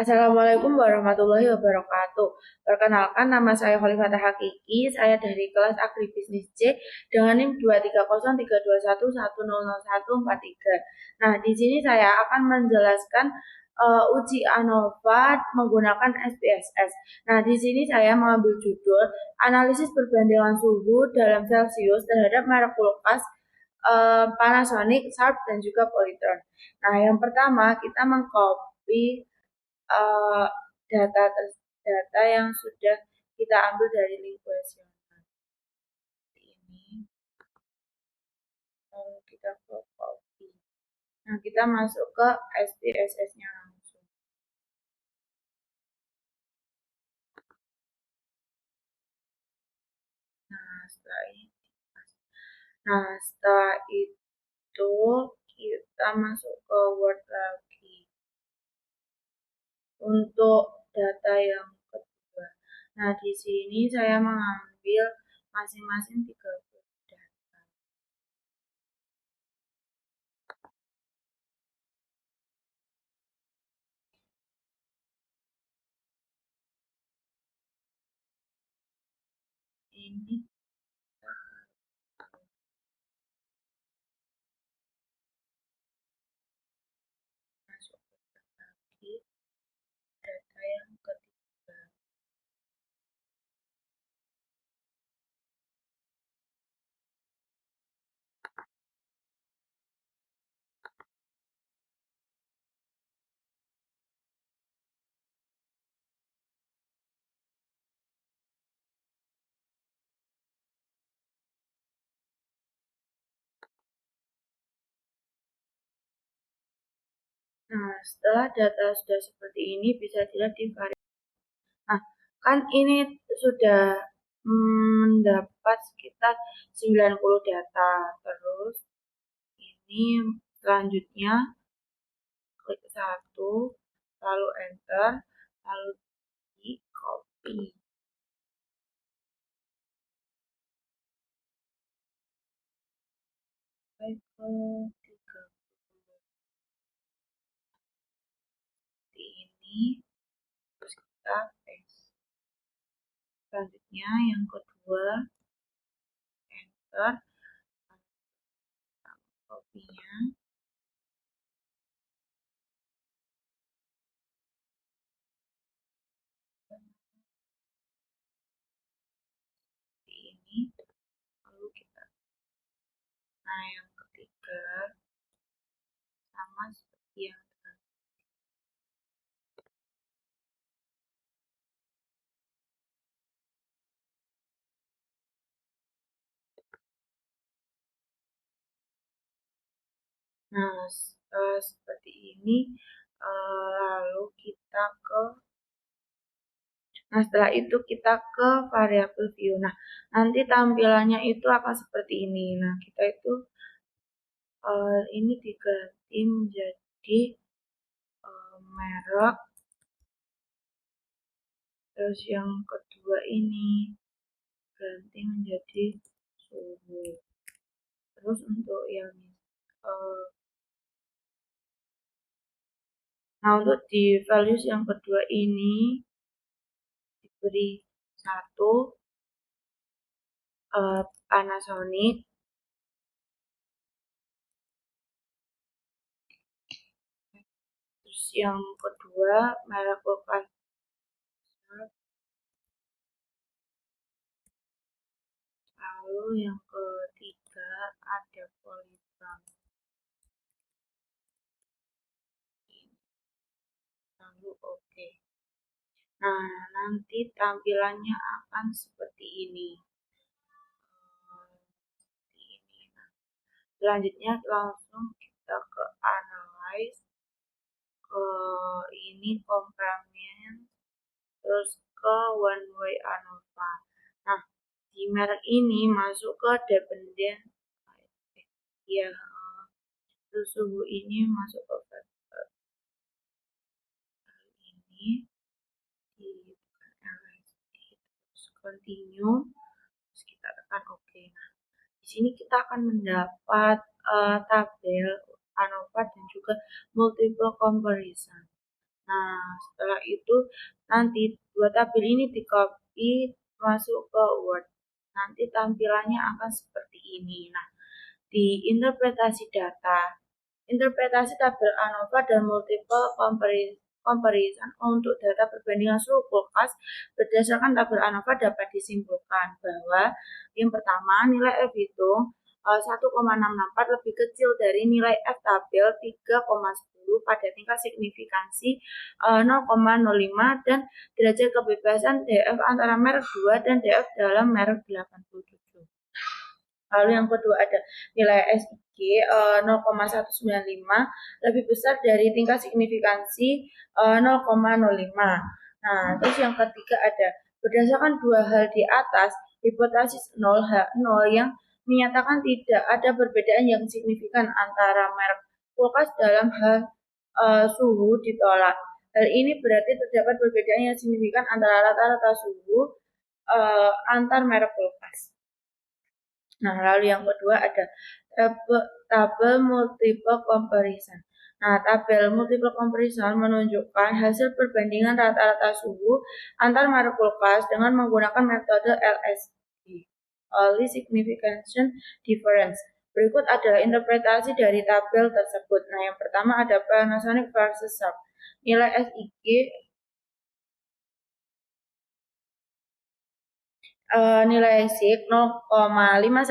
Assalamualaikum warahmatullahi wabarakatuh. Perkenalkan, nama saya Khalifah Hakiki. Saya dari kelas Agribisnis C dengan NIM 230321100100143. Nah, di sini saya akan menjelaskan uji ANOVA menggunakan SPSS. Nah, di sini saya mengambil judul analisis perbandingan suhu dalam Celcius terhadap merek kulkas Panasonic, Sharp, dan juga Polytron. Nah, yang pertama kita mengcopy uh, data data yang sudah kita ambil dari link kuesioner ini, lalu kita ke copy. Nah, kita masuk ke SPSS-nya langsung. Nah, setelah itu kita masuk ke Word lagi untuk data yang kedua. Nah, di sini saya mengambil masing-masing 30 data. Ini masuk lagi data yang ketiga. Nah, setelah data sudah seperti ini, bisa dilihat di variabel. Nah, kan ini sudah mendapat sekitar 90 data. Terus ini selanjutnya klik satu, lalu enter, lalu di copy. Sampai ke 30 seperti ini. Terus kita paste. Selanjutnya yang kedua, enter, copy-nya. Seperti ini. Lalu kita, nah yang ketiga sama seperti yang tadi. Nah, seperti ini. Lalu kita ke, nah setelah itu kita ke variabel view. Nah, nanti tampilannya itu akan seperti ini. Nah, kita itu ini diganti menjadi merek. Terus yang kedua ini ganti menjadi suhu. Terus untuk yang nah, untuk di values yang kedua ini diberi 1 Panasonic, terus yang kedua merek kulkas, lalu yang ketiga ada Polytron, lalu oke. Nah, nanti tampilannya akan seperti ini. Nah, selanjutnya langsung kita ke analyze, ke ini complement, terus ke one way ANOVA. Nah, di merek ini masuk ke dependent, ya, terus suhu ini masuk ke factor ini di terus continue, terus kita tekan OK. Nah, di sini kita akan mendapat tabel ANOVA dan juga multiple comparison. Nah, setelah itu nanti dua tabel ini di-copy masuk ke Word. Nanti tampilannya akan seperti ini. Nah, di interpretasi data, interpretasi tabel ANOVA dan multiple comparison untuk data perbandingan suhu kulkas berdasarkan tabel ANOVA dapat disimpulkan bahwa yang pertama nilai F hitung 1,664 lebih kecil dari nilai F tabel 3,10 pada tingkat signifikansi 0,05 dan derajat kebebasan DF antara merek 2 dan DF dalam merek 87. Lalu yang kedua ada nilai SIG 0,195 lebih besar dari tingkat signifikansi 0,05. Nah, terus yang ketiga ada berdasarkan dua hal di atas, hipotesis 0H0 yang menyatakan tidak ada perbedaan yang signifikan antara merek kulkas dalam hal suhu ditolak. Hal ini berarti terdapat perbedaan yang signifikan antara rata-rata suhu antar merek kulkas. Nah, lalu yang kedua ada tabel multiple comparison. Nah, tabel multiple comparison menunjukkan hasil perbandingan rata-rata suhu antar merek kulkas dengan menggunakan metode LSD, Least Significant Difference. Berikut adalah interpretasi dari tabel tersebut. Nah, yang pertama ada Panasonic versus Sharp. Nilai SIG nilai SIG 0,514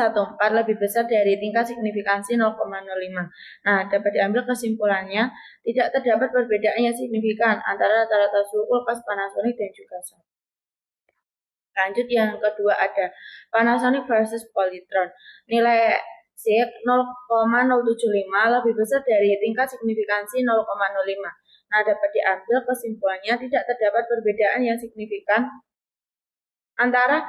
lebih besar dari tingkat signifikansi 0,05. Nah, dapat diambil kesimpulannya tidak terdapat perbedaan yang signifikan antara rata-rata suhu kulkas Panasonic dan juga Sharp. Lanjut yang kedua ada Panasonic versus Polytron. Nilai SIG 0,075 lebih besar dari tingkat signifikansi 0,05. Nah, dapat diambil kesimpulannya tidak terdapat perbedaan yang signifikan antara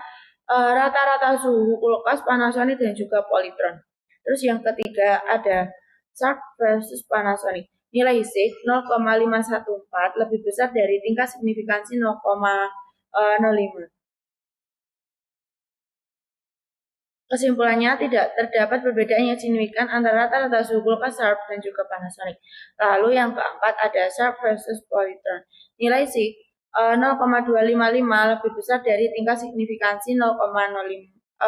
rata-rata suhu kulkas Panasonic dan juga Polytron. Terus yang ketiga ada Sharp versus Panasonic. Nilai SIG 0,514 lebih besar dari tingkat signifikansi 0,05. Kesimpulannya tidak terdapat perbedaan yang signifikan antara rata-rata suhu kulkas Sharp dan juga Panasonic. Lalu yang keempat ada Sharp versus Polytron. Nilai SIG 0,255 lebih besar dari tingkat signifikansi 0,05.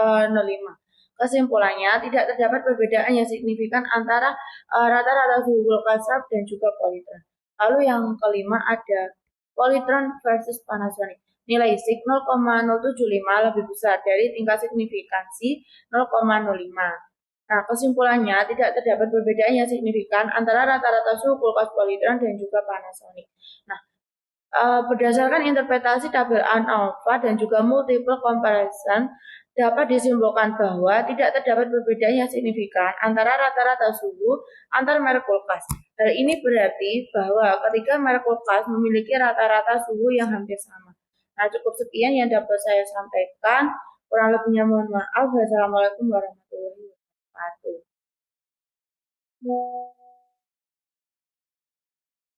Kesimpulannya tidak terdapat perbedaan yang signifikan antara rata-rata suhu kulkas Sharp dan juga Polytron. Lalu yang kelima ada Polytron versus Panasonic. Nilai SIG 0,075 lebih besar dari tingkat signifikansi 0,05. Nah, kesimpulannya tidak terdapat perbedaan yang signifikan antara rata-rata suhu kulkas Polytron dan juga Panasonic. Nah, berdasarkan interpretasi tabel ANOVA dan juga multiple comparison, dapat disimpulkan bahwa tidak terdapat perbedaan yang signifikan antara rata-rata suhu antar merek kulkas. Hal ini berarti bahwa ketika merek kulkas memiliki rata-rata suhu yang hampir sama. Nah, cukup sekian yang dapat saya sampaikan. Kurang lebihnya mohon maaf. Wassalamualaikum warahmatullahi wabarakatuh.